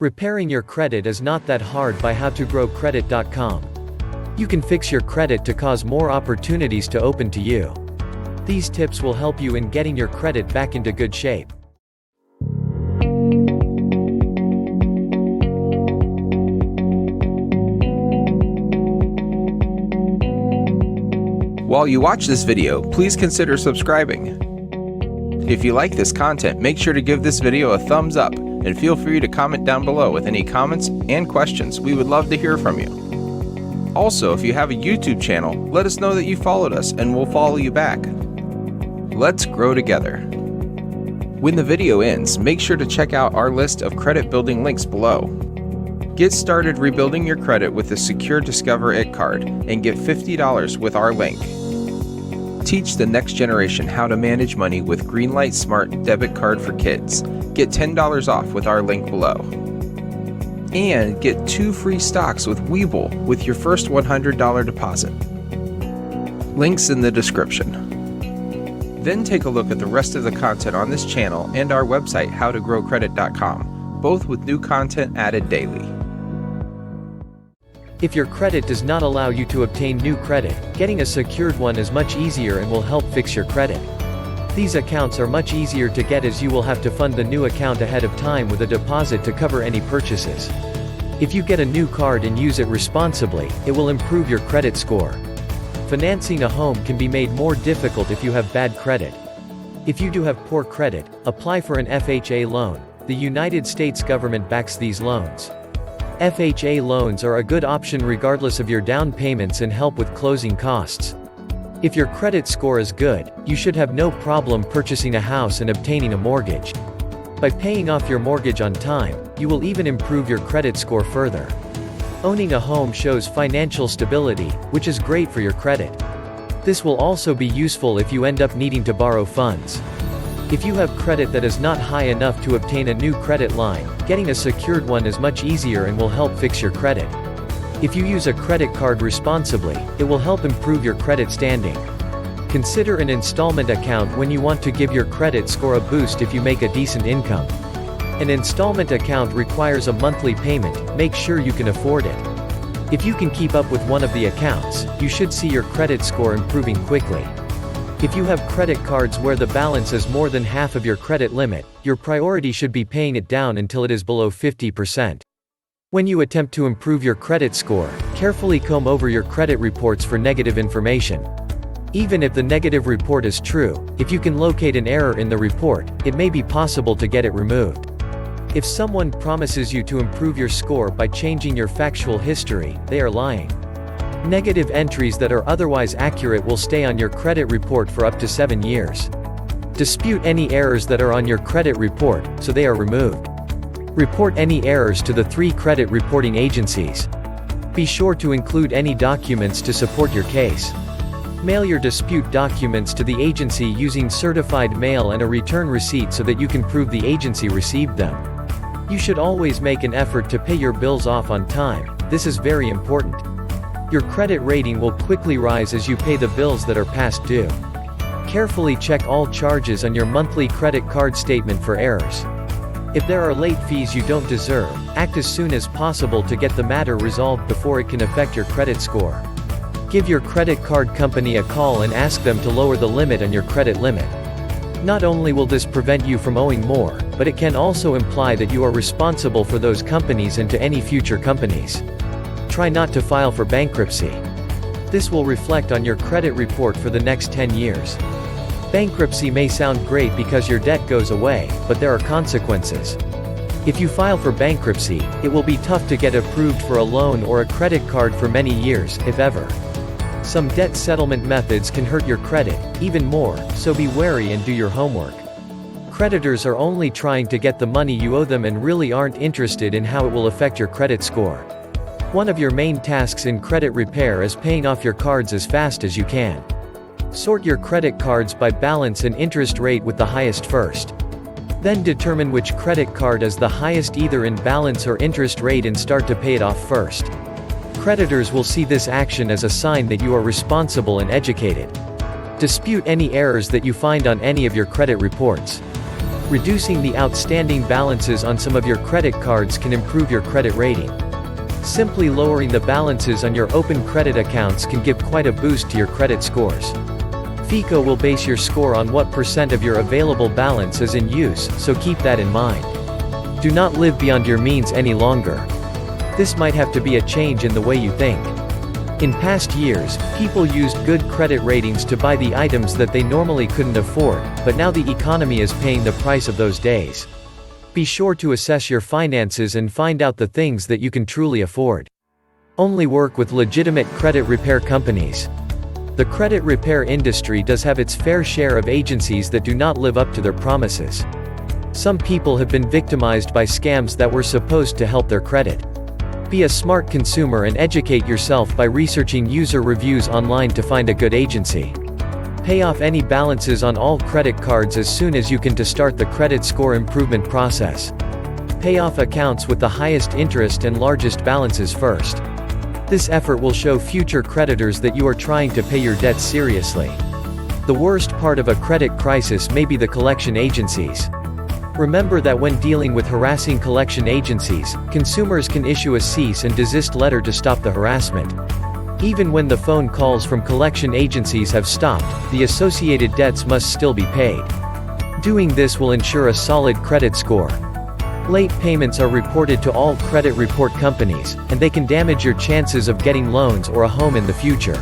Repairing your credit is not that hard by howtogrowcredit.com. You can fix your credit to cause more opportunities to open to you. These tips will help you in getting your credit back into good shape. While you watch this video, please consider subscribing. If you like this content, make sure to give this video a thumbs up and feel free to comment down below with any comments and questions. We would love to hear from you. Also, if you have a YouTube channel, let us know that you followed us and we'll follow you back. Let's grow together. When the video ends, make sure to check out our list of credit building links below. Get started rebuilding your credit with the secure Discover It card and get $50 with our link. Teach the next generation how to manage money with Greenlight Smart Debit Card for Kids. Get $10 off with our link below. And get 2 free stocks with Webull with your first $100 deposit. Links in the description. Then take a look at the rest of the content on this channel and our website howtogrowcredit.com, both with new content added daily. If your credit does not allow you to obtain new credit, getting a secured one is much easier and will help fix your credit. These accounts are much easier to get as you will have to fund the new account ahead of time with a deposit to cover any purchases. If you get a new card and use it responsibly, it will improve your credit score. Financing a home can be made more difficult if you have bad credit. If you do have poor credit, apply for an FHA loan. The United States government backs these loans. FHA loans are a good option regardless of your down payments and help with closing costs. If your credit score is good, you should have no problem purchasing a house and obtaining a mortgage. By paying off your mortgage on time, you will even improve your credit score further. Owning a home shows financial stability, which is great for your credit. This will also be useful if you end up needing to borrow funds. If you have credit that is not high enough to obtain a new credit line, getting a secured one is much easier and will help fix your credit. If you use a credit card responsibly, it will help improve your credit standing. Consider an installment account when you want to give your credit score a boost if you make a decent income. An installment account requires a monthly payment. Make sure you can afford it. If you can keep up with one of the accounts, you should see your credit score improving quickly. If you have credit cards where the balance is more than half of your credit limit, your priority should be paying it down until it is below 50%. When you attempt to improve your credit score, carefully comb over your credit reports for negative information. Even if the negative report is true, if you can locate an error in the report, it may be possible to get it removed. If someone promises you to improve your score by changing your factual history, they are lying. Negative entries that are otherwise accurate will stay on your credit report for up to 7 years. Dispute any errors that are on your credit report, so they are removed. Report any errors to the 3 credit reporting agencies. Be sure to include any documents to support your case. Mail your dispute documents to the agency using certified mail and a return receipt so that you can prove the agency received them. You should always make an effort to pay your bills off on time. This is very important. Your credit rating will quickly rise as you pay the bills that are past due. Carefully check all charges on your monthly credit card statement for errors. If there are late fees you don't deserve, act as soon as possible to get the matter resolved before it can affect your credit score. Give your credit card company a call and ask them to lower the limit on your credit limit. Not only will this prevent you from owing more, but it can also imply that you are responsible for those companies and to any future companies. Try not to file for bankruptcy. This will reflect on your credit report for the next 10 years. Bankruptcy may sound great because your debt goes away, but there are consequences. If you file for bankruptcy, it will be tough to get approved for a loan or a credit card for many years, if ever. Some debt settlement methods can hurt your credit, even more, so be wary and do your homework. Creditors are only trying to get the money you owe them and really aren't interested in how it will affect your credit score. One of your main tasks in credit repair is paying off your cards as fast as you can. Sort your credit cards by balance and interest rate with the highest first. Then determine which credit card is the highest either in balance or interest rate and start to pay it off first. Creditors will see this action as a sign that you are responsible and educated. Dispute any errors that you find on any of your credit reports. Reducing the outstanding balances on some of your credit cards can improve your credit rating. Simply lowering the balances on your open credit accounts can give quite a boost to your credit scores. FHA will base your score on what % of your available balance is in use, so keep that in mind. Do not live beyond your means any longer. This might have to be a change in the way you think. In past years, people used good credit ratings to buy the items that they normally couldn't afford, but now the economy is paying the price of those days. Be sure to assess your finances and find out the things that you can truly afford. Only work with legitimate credit repair companies. The credit repair industry does have its fair share of agencies that do not live up to their promises. Some people have been victimized by scams that were supposed to help their credit. Be a smart consumer and educate yourself by researching user reviews online to find a good agency. Pay off any balances on all credit cards as soon as you can to start the credit score improvement process. Pay off accounts with the highest interest and largest balances first. This effort will show future creditors that you are trying to pay your debts seriously. The worst part of a credit crisis may be the collection agencies. Remember that when dealing with harassing collection agencies, consumers can issue a cease and desist letter to stop the harassment. Even when the phone calls from collection agencies have stopped, the associated debts must still be paid. Doing this will ensure a solid credit score. Late payments are reported to all credit report companies, and they can damage your chances of getting loans or a home in the future.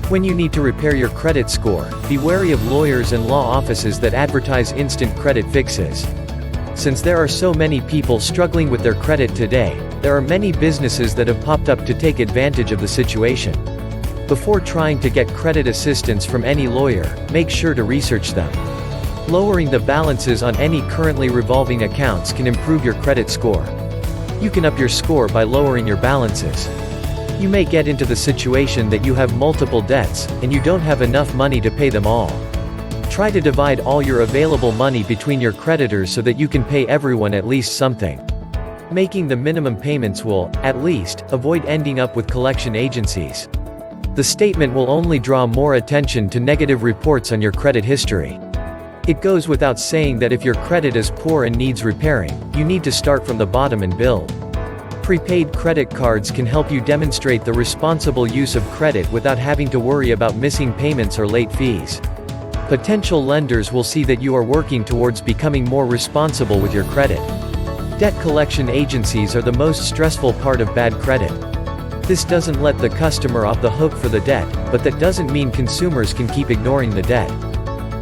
When you need to repair your credit score, be wary of lawyers and law offices that advertise instant credit fixes. Since there are so many people struggling with their credit today, there are many businesses that have popped up to take advantage of the situation. Before trying to get credit assistance from any lawyer, make sure to research them. Lowering the balances on any currently revolving accounts can improve your credit score. You can up your score by lowering your balances. You may get into the situation that you have multiple debts, and you don't have enough money to pay them all. Try to divide all your available money between your creditors so that you can pay everyone at least something. Making the minimum payments will, at least, avoid ending up with collection agencies. The statement will only draw more attention to negative reports on your credit history. It goes without saying that if your credit is poor and needs repairing, you need to start from the bottom and build. Prepaid credit cards can help you demonstrate the responsible use of credit without having to worry about missing payments or late fees. Potential lenders will see that you are working towards becoming more responsible with your credit. Debt collection agencies are the most stressful part of bad credit. This doesn't let the customer off the hook for the debt, but that doesn't mean consumers can keep ignoring the debt.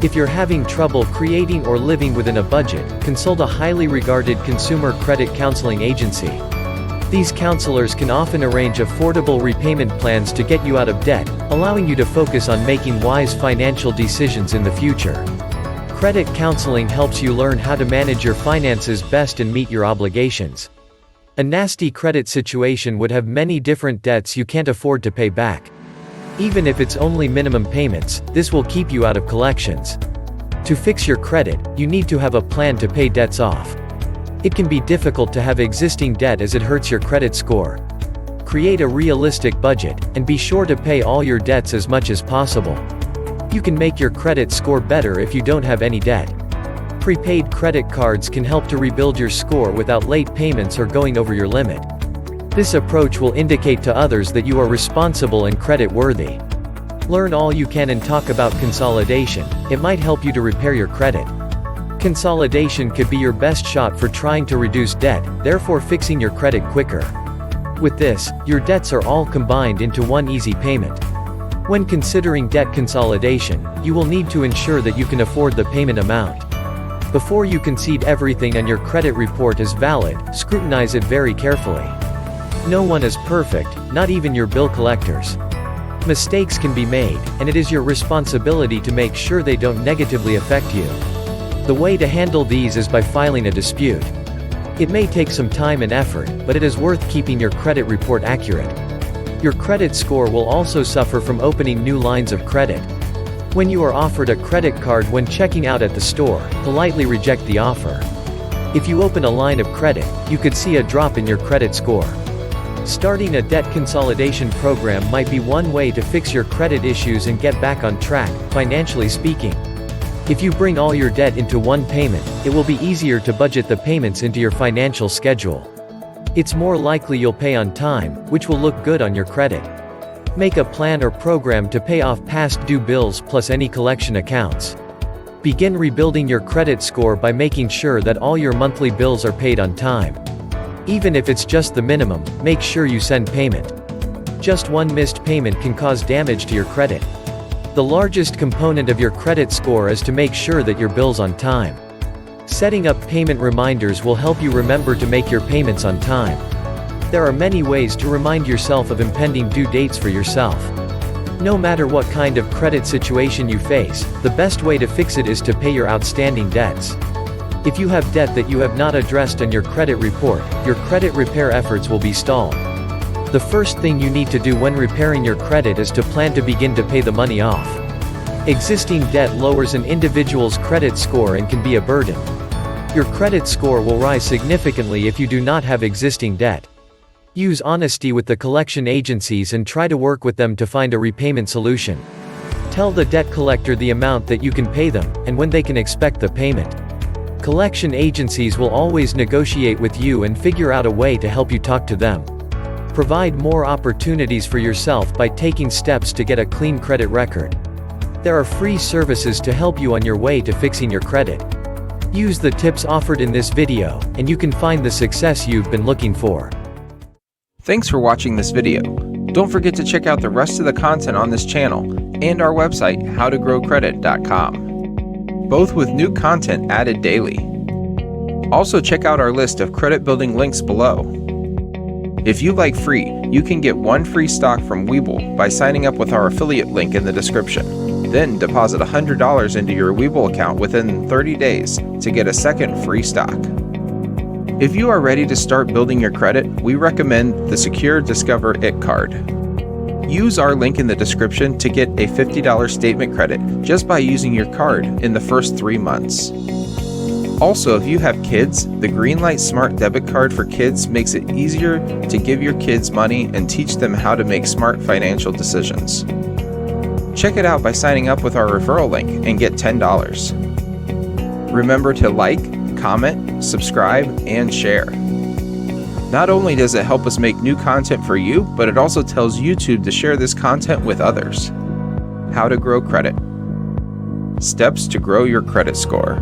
If you're having trouble creating or living within a budget, consult a highly regarded consumer credit counseling agency. These counselors can often arrange affordable repayment plans to get you out of debt, allowing you to focus on making wise financial decisions in the future. Credit counseling helps you learn how to manage your finances best and meet your obligations. A nasty credit situation would have many different debts you can't afford to pay back. Even if it's only minimum payments, this will keep you out of collections. To fix your credit, you need to have a plan to pay debts off. It can be difficult to have existing debt as it hurts your credit score. Create a realistic budget, and be sure to pay all your debts as much as possible. You can make your credit score better if you don't have any debt. Prepaid credit cards can help to rebuild your score without late payments or going over your limit. This approach will indicate to others that you are responsible and credit-worthy. Learn all you can and talk about consolidation. It might help you to repair your credit. Consolidation could be your best shot for trying to reduce debt, therefore fixing your credit quicker. With this, your debts are all combined into one easy payment. When considering debt consolidation, you will need to ensure that you can afford the payment amount. Before you concede everything on your credit report is valid, scrutinize it very carefully. No one is perfect, not even your bill collectors. Mistakes can be made, and it is your responsibility to make sure they don't negatively affect you. The way to handle these is by filing a dispute. It may take some time and effort, but it is worth keeping your credit report accurate. Your credit score will also suffer from opening new lines of credit. When you are offered a credit card when checking out at the store, politely reject the offer. If you open a line of credit, you could see a drop in your credit score. Starting a debt consolidation program might be one way to fix your credit issues and get back on track, financially speaking. If you bring all your debt into one payment, it will be easier to budget the payments into your financial schedule. It's more likely you'll pay on time, which will look good on your credit. Make a plan or program to pay off past due bills plus any collection accounts. Begin rebuilding your credit score by making sure that all your monthly bills are paid on time. Even if it's just the minimum, make sure you send payment. Just one missed payment can cause damage to your credit. The largest component of your credit score is to make sure that your bill's on time. Setting up payment reminders will help you remember to make your payments on time. There are many ways to remind yourself of impending due dates for yourself. No matter what kind of credit situation you face, the best way to fix it is to pay your outstanding debts. If you have debt that you have not addressed on your credit report, your credit repair efforts will be stalled. The first thing you need to do when repairing your credit is to plan to begin to pay the money off. Existing debt lowers an individual's credit score and can be a burden. Your credit score will rise significantly if you do not have existing debt. Use honesty with the collection agencies and try to work with them to find a repayment solution. Tell the debt collector the amount that you can pay them, and when they can expect the payment. Collection agencies will always negotiate with you and figure out a way to help you talk to them. Provide more opportunities for yourself by taking steps to get a clean credit record. There are free services to help you on your way to fixing your credit. Use the tips offered in this video, and you can find the success you've been looking for. Thanks for watching this video. Don't forget to check out the rest of the content on this channel and our website, howtogrowcredit.com, both with new content added daily. Also check out our list of credit building links below. If you like free, you can get one free stock from Webull by signing up with our affiliate link in the description. Then deposit $100 into your Webull account within 30 days to get a second free stock. If you are ready to start building your credit, we recommend the Secure Discover It card. Use our link in the description to get a $50 statement credit just by using your card in the first 3 months. Also, if you have kids, the Greenlight Smart Debit Card for Kids makes it easier to give your kids money and teach them how to make smart financial decisions. Check it out by signing up with our referral link and get $10. Remember to like, comment, subscribe, and share. Not only does it help us make new content for you, but it also tells YouTube to share this content with others. How to grow credit. Steps to grow your credit score.